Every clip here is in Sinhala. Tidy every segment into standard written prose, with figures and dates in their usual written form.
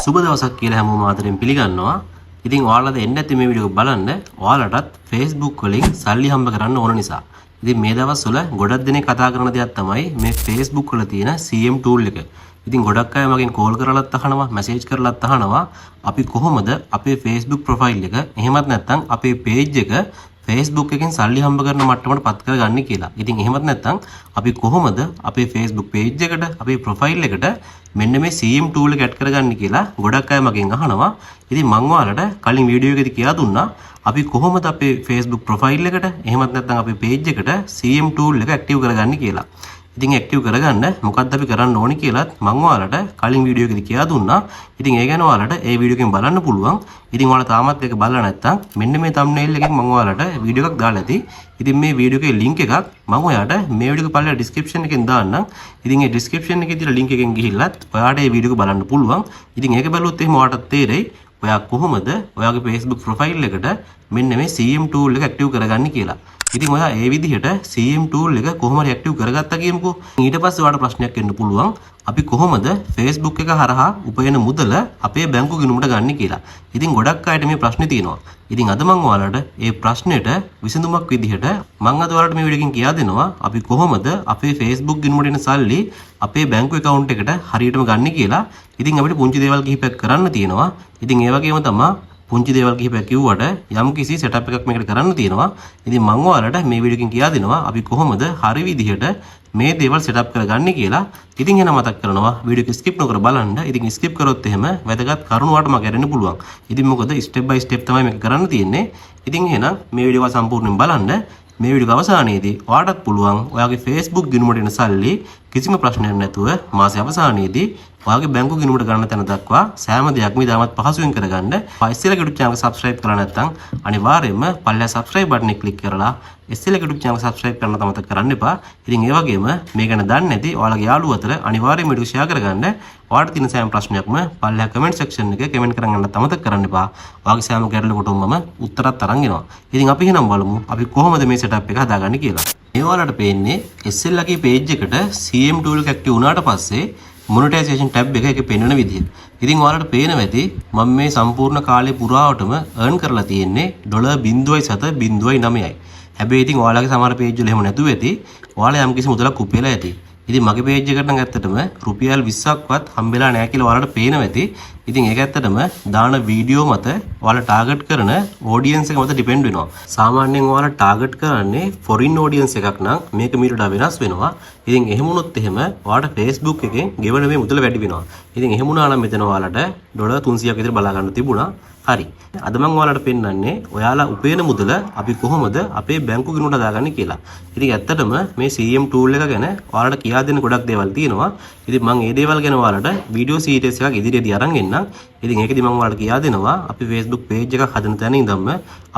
සුබ දවසක් කියලා හැමෝම ආදරෙන් පිළිගන්නවා. ඉතින් ඔයාලා දැන් නැති මේ වීඩියෝ බලන්න ඔයාලටත් Facebook වලින් සල්ලි හම්බ කරන්න ඕන නිසා. ඉතින් මේ දවස්වල ගොඩක් දෙනෙක් කතා කරන දෙයක් තමයි මේ Facebook වල තියෙන CM tool එක. ඉතින් ගොඩක් අය මගෙන් කෝල් කරලාත් අහනවා, මැසේජ් කරලාත් අහනවා අපි කොහොමද අපේ Facebook profile එක එහෙමත් නැත්නම් අපේ page එක Facebook එකෙන් සල්ලි හම්බ කරන මට්ටමට පත් කරගන්නේ කියලා. ඉතින් එහෙමත් නැත්නම් අපි කොහොමද අපේ Facebook page එකට අපේ profile එකට මෙන්න මේ CM tool එක ඇඩ් කරගන්නේ කියලා ගොඩක් අය මගෙන් අහනවා. ඉතින් මම ඔයාලට කලින් වීඩියෝ එකේදී කියලා දුන්නා අපි කොහොමද අපේ Facebook profile එකට එහෙමත් නැත්නම් අපේ page එකට CM tool එක ඇක්ටිව් කරගන්නේ කියලා. ඉතින් ඇක්ටිව් කරගන්න මොකක්ද අපි කරන්න ඕනේ කියලාත් මම ඔයාලට කලින් වීඩියෝ එකේදී කියලා දුන්නා. ඉතින් ඒ ගැන ඔයාලට ඒ වීඩියෝ එකෙන් බලන්න පුළුවන්. ඉතින් ඔයාලා තාමත් ඒක බලලා නැත්නම් මෙන්න මේ thumbnail එකෙන් මම ඔයාලට වීඩියෝ එකක් දාලා ඇති. ඉතින් මේ වීඩියෝ එකේ link එකක් මම ඔයාලට මේ වීඩියෝ එක පල්ලෙහා description එකෙන් දාන්නම්. ඉතින් ඒ description එකේ තියෙන link එකෙන් ගිහිල්ලත් ඔයාලට මේ වීඩියෝ එක බලන්න පුළුවන්. ඉතින් ඒක බැලුවොත් එහෙම ඔයාලට තේරෙයි ඔයා කොහොමද ඔයාගේ Facebook profile එකට මෙන්න මේ CM tool එක ඇක්ටිව් කරගන්නේ කියලා. ඉතින් ඔයා ඒ විදිහට CM tool එක කොහොමද ඇක්ටිව් කරගත්තා කියමුකෝ. ඊට පස්සේ ඔයාලට ප්‍රශ්නයක් එන්න පුළුවන් අපි කොහොමද Facebook එක හරහා උපයන මුදල අපේ බැංකු ගිණුමට ගන්න කියලා. ඉතින් ගොඩක් අයට මේ ප්‍රශ්නේ තියෙනවා. ඉතින් අද මම ඔයාලට මේ ප්‍රශ්නෙට විසඳුමක් විදිහට මම අද ඔයාලට මේ වීඩියෝ එකෙන් කියා දෙනවා අපි කොහොමද අපේ Facebook ගිණුමට එන සල්ලි අපේ බැංකු account එකට හරියටම ගන්න කියලා. ඉතින් අපිට පුංචි දේවල් කිහිපයක් කරන්න තියෙනවා. ඉතින් ඒ වගේම තමයි පුංචි දේවල් කිහිපයක් කිව්වට යම් කිසි setup එකක් මේකට කරන්න තියෙනවා. ඉතින් මම ඔයාලට මේ වීඩියෝ එකෙන් කියා දෙනවා අපි කොහොමද හරි විදිහට මේ දේවල් setup කරගන්නේ කියලා. ඉතින් එන මතක් කරනවා වීඩියෝ එක skip නොකර බලන්න. ඉතින් skip කරොත් එහෙම වැදගත් කරුණු වලට මම ගැරෙන්න පුළුවන්. ඉතින් මොකද step by step තමයි මේක කරන්න තියෙන්නේ. ඉතින් එහෙනම් මේ වීඩියෝ එක සම්පූර්ණයෙන් බලන්න. මේ වීඩියෝ අවසානයේදී ඔයාලටත් පුළුවන් ඔයාගේ Facebook ගිණුමට එන සල්ලි කිසිම ප්‍රශ්නයක් නැතුව මාසයේ අවසානයේදී ඔයාගේ බැංකු ගිණුමට ගන්න තැන දක්වා සෑම දෙයක්ම ඉතාමත් පහසුවෙන් කරගන්න. ඉස්සෙල්ලා YouTube channel එක subscribe කරලා නැත්නම් අනිවාර්යයෙන්ම පල්ලෙහා subscribe button එක click කරලා ඉස්සෙල්ලා YouTube channel එක subscribe කරන්න තමත කරන්න එපා. ඉතින් ඒ වගේම මේ ගැන දන්නේ නැති ඔයාලගේ යාළුවෝ අතර අනිවාර්යයෙන්ම වීඩියෝ share කරගන්න. ඔයාලට තියෙන සෑම ප්‍රශ්නයක්ම පල්ලෙහා comment section එකේ comment කරන් තමත කරන්න එපා. ඔයාගේ සෑම ගැටලුවකටම මම උත්තරත් අරන් එනවා. ඉතින් අපි එහෙනම් බලමු අපි කොහොමද මේ setup එක හදාගන්නේ කියලා. මේ ඔයාලට පේන්නේ SLගේ page එකට CM tool එක ඇක්ටිව් වුණාට පස්සේ monetization tab එකේ පෙන්වන විදිහ. ඉතින් ඔයාලට පේනවා ඇති මම මේ සම්පූර්ණ කාලේ පුරාවටම earn කරලා තියෙන්නේ $0.709යි. හැබැයි ඉතින් ඔයාලගේ සමහර page වල එහෙම නැතුව ඇති. ඔයාලා යම් කිසි මුදලක් උපයලා ඇති. ඉතින් මගේ page එකට නම් ඇත්තටම රුපියල් 20ක්වත් හම්බෙලා නැහැ කියලා ඔයාලට පේනවා ඇති. ඉතින් ඒක ඇත්තටම දාන වීඩියෝ මත ඔයාලා ටාගට් කරන ඔඩියන්ස් එක මත ඩිපෙන්ඩ් වෙනවා. සාමාන්‍යයෙන් ඔයාලා ටාගට් කරන්නේ ෆොරින් ඔඩියන්ස් එකක් නම් මේක මීට වඩා වෙනස් වෙනවා. ඉතින් එහෙම වුණොත් එහෙම ඔයාලට Facebook එකෙන් ගෙවන මේ මුදල වැඩි වෙනවා. ඉතින් එහෙම වුණා නම් මෙතන ඔයාලට $300ක් විතර බලා ගන්න තිබුණා. හරි. අද මම ඔයාලට පෙන්නන්නේ ඔයාලා උපයන මුදල අපි කොහොමද අපේ බැංකු ගිණුමට දාගන්නේ කියලා. ඉතින් ඇත්තටම මේ CM tool එක ගැන ඔයාලට කියා දෙන්න ගොඩක් දේවල් තියෙනවා. ඉතින් මම මේ දේවල් ගැන ඔයාලට වීඩියෝ සීරීස් එකක් ඉදිරියේදී අරන් එන්නම්. ඉතින් ඒකෙදි මම ඔයාලට කියා දෙනවා අපි Facebook page එකක් හදන තැන ඉඳන්ම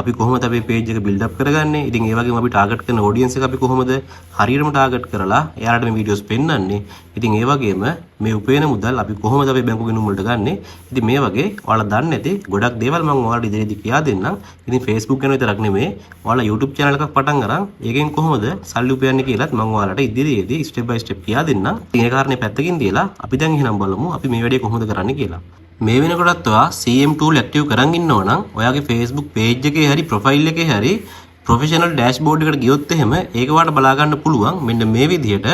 අපි කොහොමද අපේ page එක build up කරගන්නේ. ඉතින් ඒ වගේම අපි target කරන audience එක අපි කොහොමද හරියටම target කරලා එයාලට මේ videos පෙන්නන්නේ. ඉතින් ඒ වගේම මේ උපයන මුදල් අපි කොහොමද අපේ බැංකු ගිණුම වලට ගන්නෙ. ඉතින් මේ වගේ ඔයාලා දන්නේ නැති ගොඩක් දේවල් මම ඔයාලට ඉදිරියේදී කියා දෙන්නම්. ඉතින් Facebook ගැන විතරක් නෙමෙයි ඔයාලා YouTube channel එකක් පටන් අරන් ඒකෙන් කොහොමද සල්ලි උපයන්නේ කියලාත් මම ඔයාලට ඉදිරියේදී step by step කියා දෙන්නම්. ඉතින් ඒ කාරණේ පැත්තකින් තියලා අපි දැන් එහෙනම් බලමු අපි මේ වැඩේ කොහොමද කරන්නේ කියලා. මේ වෙනකොටත් ඔයා CM tool ඇක්ටිව් කරන් ඉන්නව නම් ඔයාගේ Facebook page එකේ හරි profile එකේ හරි professional dashboard එකට ගියොත් එහෙම ඒක ඔයාලට බලා ගන්න පුළුවන්. මෙන්න මේ විදිහට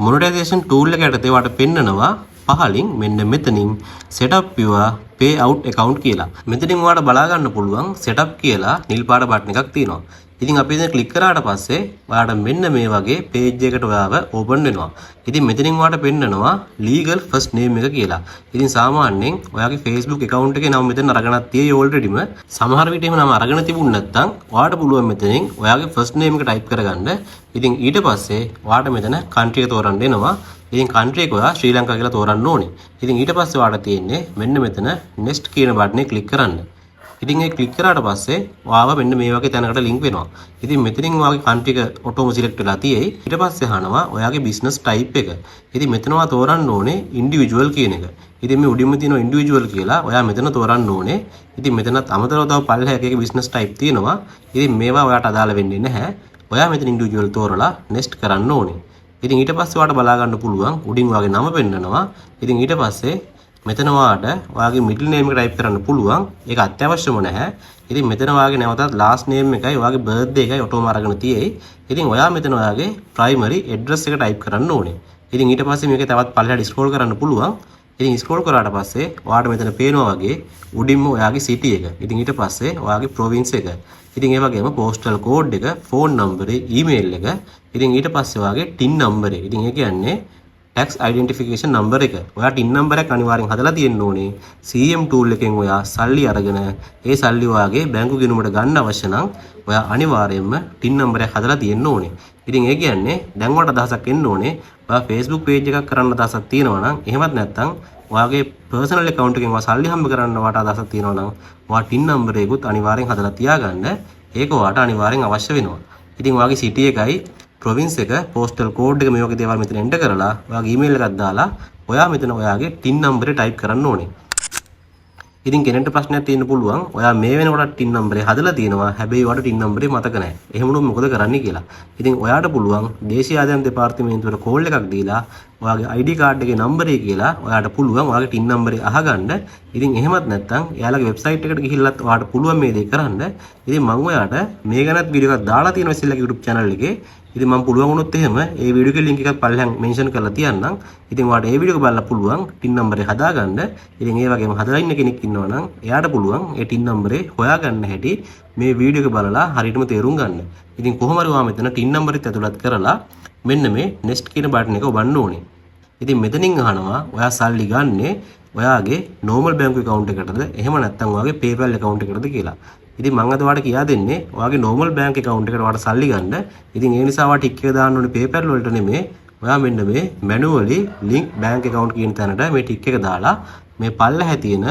monetization tool එක යටතේ ඔයාලට පෙන්නනවා පහලින් මෙන්න මෙතනින් setup your payout account කියලා. මෙතනින් ඔයාලට බලා ගන්න පුළුවන් setup කියලා නිල් පාට බටන් එකක් තියෙනවා. ඉතින් අපි ඉතින් ක්ලික් කරාට පස්සේ ඔයාලට මෙන්න මේ වගේ page එකකට ඔයාව open වෙනවා. ඉතින් මෙතනින් ඔයාලට පෙන්නනවා legal first name එක කියලා. ඉතින් සාමාන්‍යයෙන් ඔයාගේ Facebook account එකේ නම මෙතන අරගෙනත් තියෙයි alreadyම. සමහර විට එහෙම නම අරගෙන තිබුණ නැත්නම් ඔයාලට පුළුවන් මෙතනින් ඔයාගේ first name එක type කරගන්න. ඉතින් ඊට පස්සේ ඔයාලට මෙතන country එක තෝරන්න එනවා. ඉතින් country එක ඔයා ශ්‍රී ලංකාව කියලා තෝරන්න ඕනේ. ඉතින් ඊට පස්සේ ඔයාලට තියෙන්නේ මෙන්න මෙතන next කියන බටන් එක ක්ලික් කරන්න. ඉතින් ඒ ක්ලික් කරාට පස්සේ ඔයාව මෙන්න මේ වගේ තැනකට ලින්ක් වෙනවා. ඉතින් මෙතනින් ඔයාගේ country එක ඔටෝම සිලෙක්ට් වෙලා තියෙයි. ඊට පස්සේ අහනවා ඔයාගේ business type එක. ඉතින් මෙතන ඔයා තෝරන්න ඕනේ individual කියන එක. ඉතින් මේ උඩින්ම තියෙන individual කියලා ඔයා මෙතන තෝරන්න ඕනේ. ඉතින් මෙතනත් අමතරව තව පල්ලෙහා එක business type තියෙනවා. ඉතින් මේවා ඔයාට අදාළ වෙන්නේ නැහැ. ඔයා මෙතන individual තෝරලා next කරන්න ඕනේ. ඉතින් ඊට පස්සේ ඔයාට බලා ගන්න පුළුවන් උඩින් ඔයාගේ නම පෙන්නනවා. ඉතින් ඊට පස්සේ මෙතන ඔයාගේ මිඩල් නේම් එක ටයිප් කරන්න පුළුවන්. ඒක අත්‍යවශ්‍යම නැහැ. ඉතින් මෙතන ඔයාගේ නැවතත් ලාස්ට් නේම් එකයි ඔයාගේ බර්ත්ඩේ එකයි ඔටෝම අරගෙන තියෙයි. ඉතින් ඔයා මෙතන ඔයාගේ ප්‍රයිමරි ඇඩ්‍රස් එක ටයිප් කරන්න ඕනේ. ඉතින් ඊට පස්සේ මේක තවත් පල්ලෙහාට ස්ක්‍රෝල් කරන්න පුළුවන්. ඉතින් ස්ක්‍රෝල් කරාට පස්සේ ඔයාට මෙතන පේනවා වගේ උඩින්ම ඔයාගේ සිටි එක. ඉතින් ඊට පස්සේ ඔයාගේ ප්‍රොවින්ස් එක. ඉතින් ඒ වගේම පෝස්ටල් කෝඩ් එක, ෆෝන් නම්බරේ, ඊමේල් එක. ඉතින් ඊට පස්සේ ඔයාගේ ටින් නම්බරේ. ඉතින් ඒ කියන්නේ tax identification number එක. ඔයා ටින් නම්බර් එක අනිවාර්යෙන් හදලා තියෙන්න ඕනේ. CM tool එකෙන් ඔයා සල්ලි අරගෙන ඒ සල්ලි ඔයාගේ බැංකු ගිණුමට ගන්න අවශ්‍ය නම් ඔයා අනිවාර්යයෙන්ම ටින් නම්බර් එක හදලා තියෙන්න ඕනේ. ඉතින් ඒ කියන්නේ දැන් ඔයාලට අදහසක් එන්න ඕනේ. ඔයා Facebook page එකක් කරන්න අදහසක් තියෙනවා නම් එහෙමත් නැත්නම් ඔයාගේ personal account එකෙන් ඔයා සල්ලි හම්බ කරන්න ඔයාට අදහසක් තියෙනවා නම් ඔයා ටින් නම්බර් එකකුත් අනිවාර්යෙන් හදලා තියාගන්න. ඒක ඔයාට අනිවාර්යෙන් අවශ්‍ය වෙනවා. ඉතින් ඔයාගේ city එකයි ප්‍රොවින්ස් එක පෝස්ටල් කෝඩ් එක මේ වගේ දේවල් මෙතන එන්ටර් කරලා ඔයාගේ ඊමේල් එකක් දාලා ඔයා මෙතන ඔයාගේ ටින් නම්බරේ ටයිප් කරන්න ඕනේ. ඉතින් කෙනෙක්ට ප්‍රශ්නයක් තියෙන්න පුළුවන්. ඔයා මේ වෙනකොට ටින් නම්බරේ හදලා තියෙනවා. හැබැයි ඔයාට ටින් නම්බරේ මතක නැහැ. එහෙම වුණොත් මොකද කරන්නේ කියලා. ඉතින් ඔයාට පුළුවන් දේශීය ආදායම් දෙපාර්තමේන්තුවට කෝල් එකක් දීලා ඔයාගේ ID කාඩ් එකේ නම්බරේ කියලා ඔයාට පුළුවන් ඔයාගේ ටින් නම්බරේ අහගන්න. ඉතින් එහෙමත් නැත්නම් එයාලගේ වෙබ්සයිට් එකට ගිහිල්ලත් ඔයාට පුළුවන් මේ දේ කරන්න. ඉතින් මම ඔයාට මේ ගැනත් වීඩියෝ එකක් දාලා තියෙනවා ඉස්සෙල්ලාගේ YouTube channel එකේ. ඉතින් මම පුළුවන් වුණොත් එහෙම ඒ වීඩියෝ එකේ link එකක් පල්ලෙහාන් මෙන්ෂන් කරලා තියන්නම්. ඉතින් ඔයාලට ඒ වීඩියෝ එක බලලා පුළුවන් ටින් නම්බරේ හදාගන්න. ඉතින් ඒ වගේම හදලා ඉන්න කෙනෙක් ඉන්නවා නම් එයාට පුළුවන් ඒ ටින් නම්බරේ හොයාගන්න හැටි මේ වීඩියෝ එක බලලා හරියටම තේරුම් ගන්න. ඉතින් කොහොම හරි ඔයා මෙතන ටින් නම්බරෙත් ඇතුළත් කරලා මෙන්න මේ next කියන බටන් එක ඔබන්න ඕනේ. ඉතින් මෙතනින් අහනවා ඔයා සල්ලි ගන්නේ ඔයාගේ normal බැංකු account එකටද එහෙම නැත්නම් ඔයාගේ PayPal account එකටද කියලා. ඉතින් මම අද ඔයාලට කියා දෙන්නේ ඔයාගේ normal bank account එකට ඔයාලට සල්ලි ගන්න. ඉතින් ඒ නිසා ඔයා ටික් එක දාන්න ඕනේ PayPal වලට නෙමෙයි. ඔයා මෙන්න මේ manually link bank account කියන තැනට මේ ටික් එක දාලා මේ පල්ලෙහා තියෙන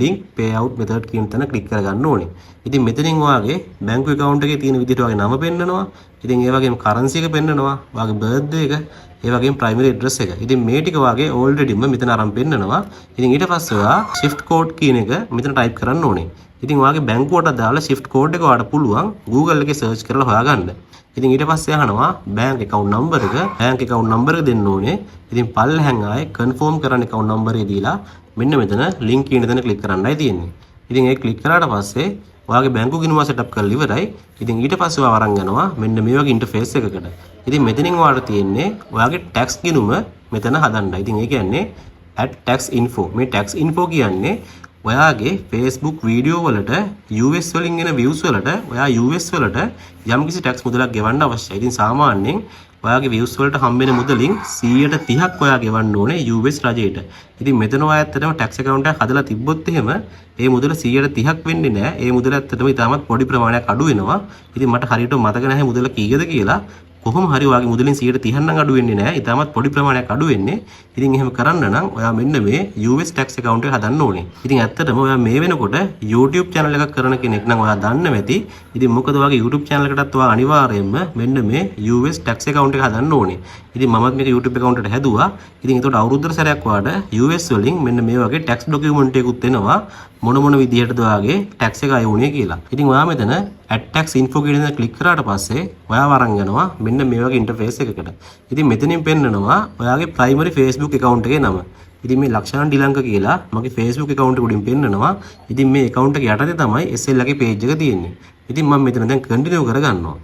link payout method කියන තැන ක්ලික් කරගන්න ඕනේ. ඉතින් මෙතනින් ඔයාගේ බැංකු account එකේ තියෙන විදිහට ඔයාගේ නම පෙන්නනවා. ඉතින් ඒ වගේම currency එක පෙන්නනවා. ඔයාගේ birthday එක, ඒ වගේම primary address එක. ඉතින් මේ ටික ඔයාගේ alreadyම මෙතන අරන් පෙන්නනවා. ඉතින් ඊට පස්සේ ඔයා shift code කියන එක මෙතන type කරන්න ඕනේ. ඉතින් ඔයාගේ බැංකුවට දාලා shift code එක ඔයාලට පුළුවන් Google එකේ search කරලා හොයාගන්න. ඉතින් ඊට පස්සේ අහනවා bank account number එක, bank account number එක දෙන්න ඕනේ. ඉතින් පල්ලෙහාන් ආයේ confirm කරන්න account number එක දීලා මෙන්න මෙතන link කියන තැන click කරන්නයි තියෙන්නේ. ඉතින් ඒක click කරාට පස්සේ ඔයාගේ බැංකු ගිණුම setup කරලා ඉවරයි. ඉතින් ඊට පස්සේ ඔයා අරන් යනවා මෙන්න මේ වගේ interface එකකට. ඉතින් මෙතනින් ඔයාලට තියෙන්නේ ඔයාගේ tax ගිණුම මෙතන හදන්න. ඉතින් ඒ කියන්නේ add tax info. මේ tax info කියන්නේ ඔයාගේ Facebook වීඩියෝ වලට US වලින් එන views වලට ඔයා US වලට යම්කිසි tax මුදලක් ගෙවන්න අවශ්‍යයි. ඉතින් සාමාන්‍යයෙන් ඔයාගේ views වලට හම්බෙන මුදලින් 130ක් ඔයා ගෙවන්න ඕනේ US රජයට. ඉතින් මෙතන ඔයා ඇත්තටම tax account එකක් හදලා තිබ්බොත් එහෙම ඒ මුදල 130ක් වෙන්නේ නැහැ. ඒ මුදල ඇත්තටම ඉතාමත් පොඩි ප්‍රමාණයක් අඩු වෙනවා. ඉතින් මට හරියට මතක නැහැ මුදල කීයද කියලා. කොහොම හරි ඔයාගේ මුදලින් 130ක් නම් අඩු වෙන්නේ නැහැ. ඉතාමත් පොඩි ප්‍රමාණයක් අඩු වෙන්නේ. ඉතින් එහෙම කරන්න නම් ඔයා මෙන්න මේ US tax account එක හදන්න ඕනේ. ඉතින් ඇත්තටම ඔයා මේ වෙනකොට YouTube channel එකක් කරන කෙනෙක් නම් ඔයා දන්න ඇති. ඉතින් මොකද ඔයාගේ YouTube channel එකටත් ඔයා අනිවාර්යයෙන්ම මෙන්න මේ US tax account එක හදන්න ඕනේ. ඉතින් මමත් මේක YouTube account එකට හැදුවා. ඉතින් ඒකට අවුරුද්දකට සැරයක් ඔයාට US වලින් මෙන්න මේ වගේ tax document එකකුත් එනවා. මොන විදිහටද ඔයාගේ tax එක අය වුණේ කියලා. ඉතින් ඔයා මෙතන add tax info කියන එක ක්ලික් කරාට පස්සේ ඔයා වරන් යනවා මෙන්න මේ වගේ ඉන්ටර්ෆේස් එකකට. ඉතින් මෙතනින් පෙන්නනවා ඔයාගේ primary Facebook account එකේ නම. ඉතින් මේ ලක්ෂණ ඩිලංක කියලා මගේ Facebook account එක උඩින් පෙන්නනවා. ඉතින් මේ account එක යටතේ තමයි SL ගේ page එක තියෙන්නේ. ඉතින් මම මෙතන දැන් continue කරගන්නවා.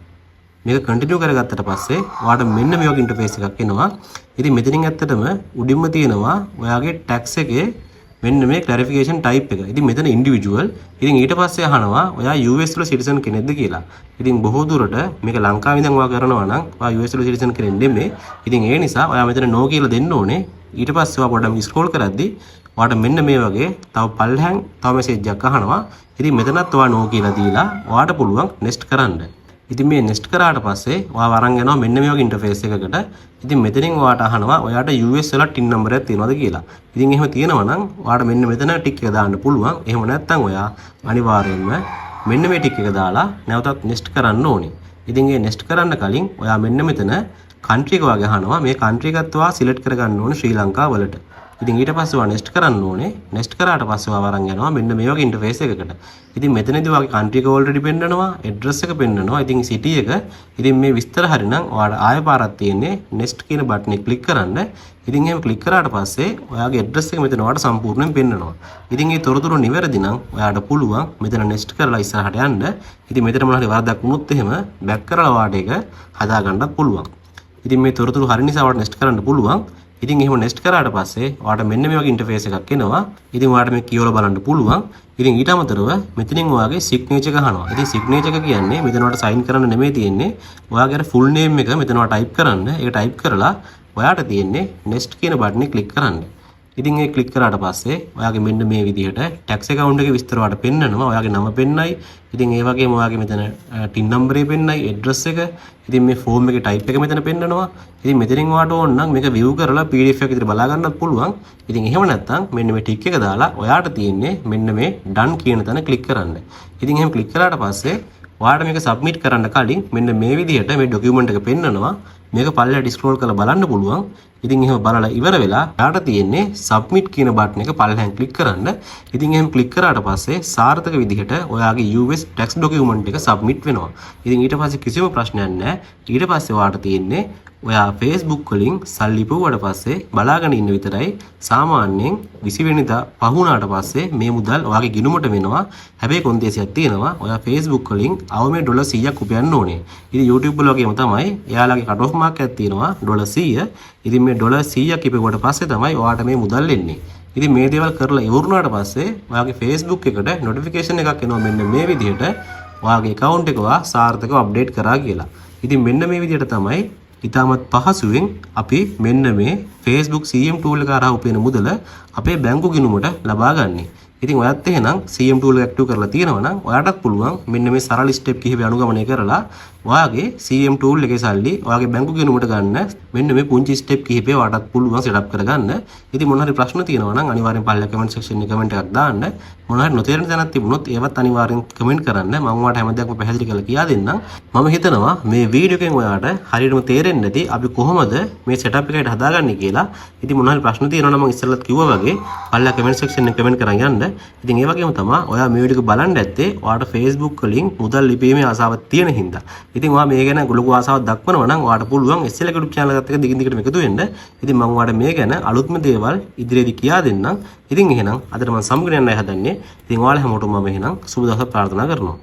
මේක continue කරගත්තට පස්සේ ඔයාට මෙන්න මේ වගේ ඉන්ටර්ෆේස් එකක් එනවා. ඉතින් මෙතනින් ඇත්තටම උඩින්ම තියෙනවා ඔයාගේ tax එකේ මෙන්න මේ clarification type එක. ඉතින් මෙතන individual. ඉතින් ඊට පස්සේ අහනවා ඔයා US වල citizen කෙනෙක්ද කියලා. ඉතින් බොහෝ දුරට මේක ලංකාවේ ඉඳන් ඔයා කරනවා නම් ඔයා US වල citizen කෙනෙක් නෙමෙයි. ඉතින් ඒ නිසා ඔයා මෙතන no කියලා දෙන්න ඕනේ. ඊට පස්සේ ඔයා පොඩ්ඩක් scroll කරද්දී ඔයාට මෙන්න මේ වගේ තව පල්ලෙහාන් තව message එකක් අහනවා. ඉතින් මෙතනත් ඔයා no කියලා දීලා ඔයාට පුළුවන් next කරන්න. ඉතින් මේ next කරාට පස්සේ ඔයා වරන් යනවා මෙන්න මේ වගේ ඉන්ටර්ෆේස් එකකට. ඉතින් මෙතනින් ඔයාට අහනවා ඔයාට US වල ටින් නම්බර් එකක් තියෙනවද කියලා. ඉතින් එහෙම තියෙනවා නම් ඔයාට මෙන්න මෙතන ටික් එක දාන්න පුළුවන්. එහෙම නැත්නම් ඔයා අනිවාර්යයෙන්ම මෙන්න මේ ටික් එක දාලා නැවතත් next කරන්න ඕනේ. ඉතින් ඒ next කරන්න කලින් ඔයා මෙන්න මෙතන country එක වගේ අහනවා. මේ country එකත් ඔයා select කරගන්න ඕනේ ශ්‍රී ලංකාව වලට. ඉතින් ඊට පස්සේ ඔයා නෙක්ස්ට් කරන්න ඕනේ. නෙක්ස්ට් කරාට පස්සේ ඔයා වරන් යනවා මෙන්න මේ වගේ ඉන්ටර්ෆේස් එකකට. ඉතින් මෙතනදී ඔයාගේ කන්ට්‍රි එක ඕල්රෙඩි පෙන්නනවා, ඇඩ්‍රස් එක පෙන්නනවා. ඉතින් සිටි එක. ඉතින් මේ විස්තර හරිනම් ඔයාට ආයෙ පාරක් තියෙන්නේ නෙක්ස්ට් කියන බටන් එක ක්ලික් කරන්න. ඉතින් එහෙම ක්ලික් කරාට පස්සේ ඔයාගේ ඇඩ්‍රස් එක මෙතන ඔයාට සම්පූර්ණයෙන් පෙන්නනවා. ඉතින් මේ තොරතුරු නිවැරදි නම් ඔයාට පුළුවන් මෙතන නෙක්ස්ට් කරලා ඉස්සරහට යන්න. ඉතින් මෙතන මොනවා හරි වරදක් වුණොත් එහෙම බෑක් කරලා ඔයාට ඒක හදා ගන්නත් පුළුවන්. ඉතින් මේ තොරතුරු හරි නිසා ඔයාට නෙක්ස්ට් කරන්න පුළුවන්. ඉතින් එහෙම නෙක්ස්ට් කරාට පස්සේ ඔයාට මෙන්න මේ වගේ ඉන්ටර්ෆේස් එකක් එනවා. ඉතින් ඔයාට මේක කියවලා බලන්න පුළුවන්. ඉතින් ඊට අමතරව මෙතනින් ඔයාගේ සිග්නේචර් එක අහනවා. ඉතින් සිග්නේචර් එක කියන්නේ මෙතන ඔයාට සයින් කරන්න නෙමෙයි තියෙන්නේ. ඔයාගේ ෆුල් නේම් එක මෙතන ඔයා ටයිප් කරන්න. ඒක ටයිප් කරලා ඔයාට තියෙන්නේ නෙක්ස්ට් කියන බටන් එක ක්ලික් කරන්න. ඉතින් ඒක ක්ලික් කරාට පස්සේ ඔයාගේ මෙන්න මේ විදිහට ටැක්ස් account එකේ විස්තර ඔයාලට පෙන්නනවා. ඔයාගේ නම පෙන්නයි. ඉතින් ඒ වගේම ඔයාගේ මෙතන ටින් නම්බරේ පෙන්නයි, ඇඩ්‍රස් එක. ඉතින් මේ ෆෝම් එකේ ටයිප් එක මෙතන පෙන්නනවා. ඉතින් මෙතනින් ඔයාට ඕන නම් මේක view කරලා PDF එක විදිහට බලා ගන්නත් පුළුවන්. ඉතින් එහෙම නැත්නම් මෙන්න මේ ටික් එක දාලා ඔයාට තියෙන්නේ මෙන්න මේ done කියන තැන ක්ලික් කරන්න. ඉතින් එහෙම ක්ලික් කරාට පස්සේ ඔයාට මේක සබ්මිට් කරන්න කලින් මෙන්න මේ විදිහට මේ ડોකියුමන්ට් එක පෙන්නනවා. මේක පල්ලෙහාට ස්ක්‍රෝල් කරලා බලන්න පුළුවන්. ඉතින් එහෙම බලලා ඉවර වෙලා යාට තියෙන්නේ සබ්මිට් කියන බටන් එක පල්ලෙහාන් ක්ලික් කරන්න. ඉතින් එහෙම ක්ලික් කරාට පස්සේ සාර්ථක විදිහට ඔයාගේ US tax document එක සබ්මිට් වෙනවා. ඉතින් ඊට පස්සේ කිසිම ප්‍රශ්නයක් නැහැ. ඊට පස්සේ ඔයාට තියෙන්නේ ඔයා Facebook වලින් සල්ලි පුවුවට පස්සේ බලාගෙන ඉන්න විතරයි. සාමාන්‍යයෙන් 20 වෙනිදා පහුණාට පස්සේ මේ මුදල් ඔයාගේ ගිණුමට වෙනවා. හැබැයි කොන්දේසියක් තියෙනවා. ඔයා Facebook වලින් අවමේ ඩොලර් 100ක් උපයන්න ඕනේ. ඉතින් YouTube වල වගේම තමයි එයාලගේ කට් ඔෆ් මාක් එකක් තියෙනවා ඩොලර් 100. ඉතින් මේ ඩොලර් 100ක් ඉපෙවුවට පස්සේ තමයි ඔයාට මේ මුදල් එන්නේ. ඉතින් මේ දේවල් කරලා ඉවරුනාට පස්සේ ඔයාගේ Facebook එකට notification එකක් එනවා මෙන්න මේ විදිහට ඔයාගේ account එක ඔයා සාර්ථකව අප්ඩේට් කරා කියලා. ඉතින් මෙන්න මේ විදිහට තමයි ඉතාමත් පහසුවෙන් අපි මෙන්න මේ Facebook CM tool එක හරහා උපයන මුදල අපේ බැංකු ගිණුමට ලබා ගන්න. ඉතින් ඔයත් එහෙනම් CM tool එක ඇක්ටිව් කරලා තියෙනවා නම් ඔයාටත් පුළුවන් මෙන්න මේ සරල ස්ටෙප් කිහිපය අනුගමනය කරලා ඔයාගේ CM tool එකේ සල්ලි ඔයාගේ බැංකු ගිණුමට ගන්න මෙන්න මේ පුංචි ස්ටෙප් කිහිපය ඔයාටත් පුළුවන් සෙටප් කරගන්න. ඉතින් මොන හරි ප්‍රශ්න තියෙනවා නම් අනිවාර්යෙන් පල්ලෙහා කමෙන්ට් සෙක්ෂන් එකේ කමෙන්ට් එකක් දාන්න. මොන හරි නොතේරෙන තැනක් තිබුණොත් ඒවත් අනිවාර්යෙන් කමෙන්ට් කරන්න. මම ඔයාලට හැමදේක්ම පැහැදිලි කරලා කියා දෙන්නම්. මම හිතනවා මේ වීඩියෝ එකෙන් ඔයාට හරියටම තේරෙන්නේ නැති අපි කොහොමද මේ සෙටප් එකට හදාගන්නේ කියලා. ඉතින් මොන හරි ප්‍රශ්න තියෙනවා නම් මම ඉස්සෙල්ලත් කිව්වා වගේ පල්ලෙහා කමෙන්ට් සෙක්ෂන් එකේ කමෙන්ට් කරන් යන්න. ඉතින් ඒ වගේම තමයි ඔයා මේ වීඩියෝ එක බලන්න ඇත්තේ ඔයාට Facebook වලින් මුදල් ලිපීමේ ආසාවක් තියෙන හින්දා. ඉතින් ඔයා මේ ගැන ලොකු ආසාවක් දක්වනවා නම් ඔයාට පුළුවන් SL YouTube channel එකත් එක්ක දිගින් දිගටම එකතු වෙන්න. ඉතින් මම ඔයාට මේ ගැන අලුත්ම දේවල් ඉදිරියේදී කියා දෙන්නම්. ඉතින් එහෙනම් අදට මම සමුගෙන යන්නයි හදන්නේ. ඉතින් ඔයාලා හැමෝටම මම එහෙනම් සුබ දවසක් ප්‍රාර්ථනා කරනවා.